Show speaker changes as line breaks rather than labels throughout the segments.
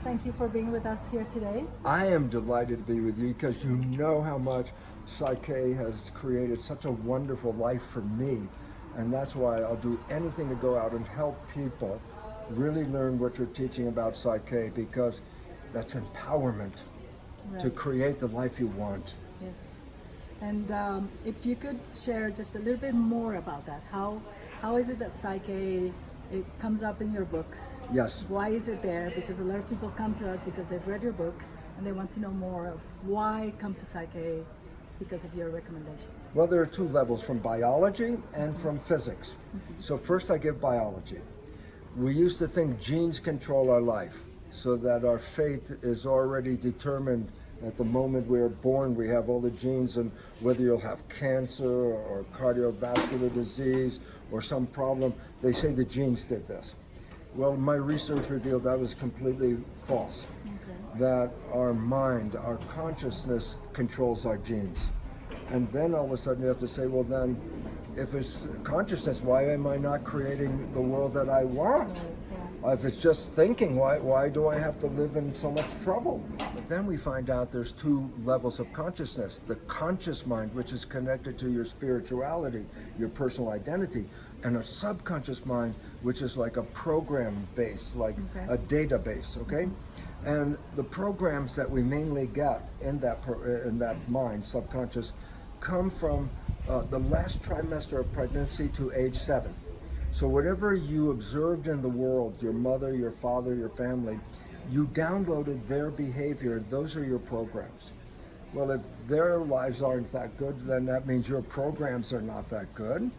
Thank you for being with us here today.
I am delighted to be with you because you know how much PSYCH-K has created such a wonderful life for me. And that's why I'll do anything to go out and help people really learn what you're teaching about PSYCH-K, because that's empowerment to create the life you want.
Yes. And if you could share just a little bit more about that. How is it that PSYCH-K, it comes up in your books?
Yes.
Why is it there? Because a lot of people come to us because they've read your book and they want to know more of why come to PSYCH-K because of your recommendation.
Well, there are two levels, from biology and from physics. So first I give biology. We used to think genes control our life, so that our fate is already determined at the moment we're born. We have all the genes, and whether you'll have cancer or cardiovascular disease or some problem, they say the genes did this. Well, my research revealed that was completely false. That our mind, our consciousness controls our genes. And then all of a sudden you have to say, well then, if it's consciousness, why am I not creating the world that I want? If it's just thinking, why do I have to live in so much trouble? But then we find out there's two levels of consciousness. The conscious mind, which is connected to your spirituality, your personal identity, and a subconscious mind, which is like a program base, like a database, okay? And the programs that we mainly get in that mind, subconscious, come from the last trimester of pregnancy to age 7. So whatever you observed in the world, your mother, your father, your family, you downloaded their behavior. Those are your programs. Well, if their lives aren't that good, then that means your programs are not that good.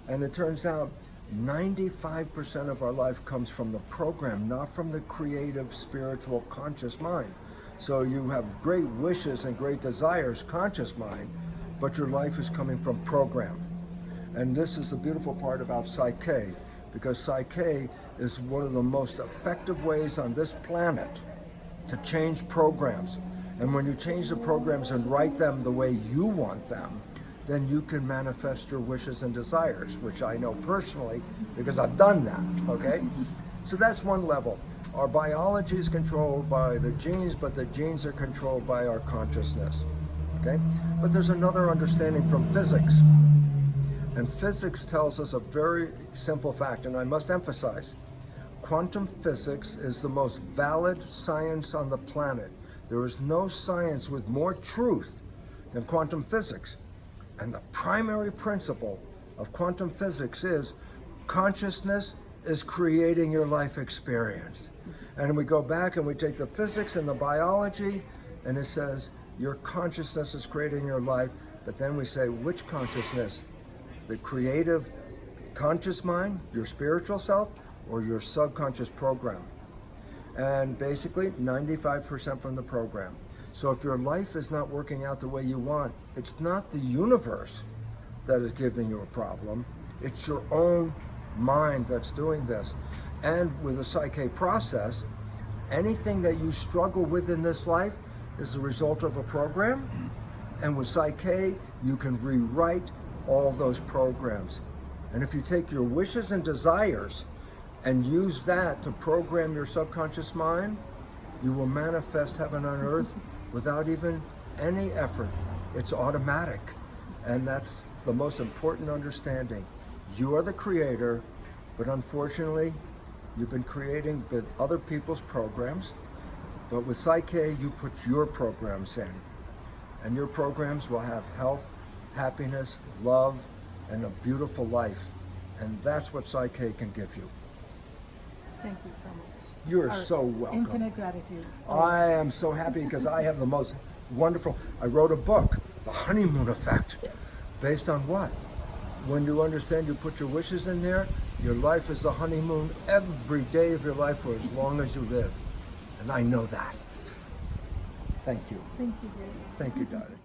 And it turns out 95% of our life comes from the program, not from the creative, spiritual, conscious mind. So you have great wishes and great desires, conscious mind, but your life is coming from program. And this is the beautiful part about PSYCH-K, because PSYCH-K is one of the most effective ways on this planet to change programs. And when you change the programs and write them the way you want them, then you can manifest your wishes and desires, which I know personally because I've done that, okay? So that's one level. Our biology is controlled by the genes, but the genes are controlled by our consciousness, okay? But there's another understanding from physics. And physics tells us a very simple fact, and I must emphasize, quantum physics is the most valid science on the planet. There is no science with more truth than quantum physics. And the primary principle of quantum physics is consciousness is creating your life experience. And we go back and we take the physics and the biology, and it says your consciousness is creating your life, but then we say which consciousness? The creative conscious mind, your spiritual self, or your subconscious program? And basically 95% from the program. So if your life is not working out the way you want, it's not the universe that is giving you a problem, it's your own mind that's doing this. And with the PSYCH-K process, anything that you struggle with in this life is a result of a program. And with PSYCH-K, you can rewrite all those programs. And if you take your wishes and desires and use that to program your subconscious mind, you will manifest heaven on earth without even any effort. It's automatic. And that's the most important understanding. You are the creator, but unfortunately, you've been creating with other people's programs. But with PSYCH-K, you put your programs in. And your programs will have health, happiness, love, and a beautiful life. And that's what PSYCH-K can give you.
Thank you so much.
You're so welcome.
Infinite gratitude.
I am so happy because I have the most wonderful, I wrote a book, The Honeymoon Effect. Based on what? When you understand you put your wishes in there, your life is the honeymoon every day of your life for as long as you live. And I know that. Thank you.
Thank you, dear.
Thank you, darling.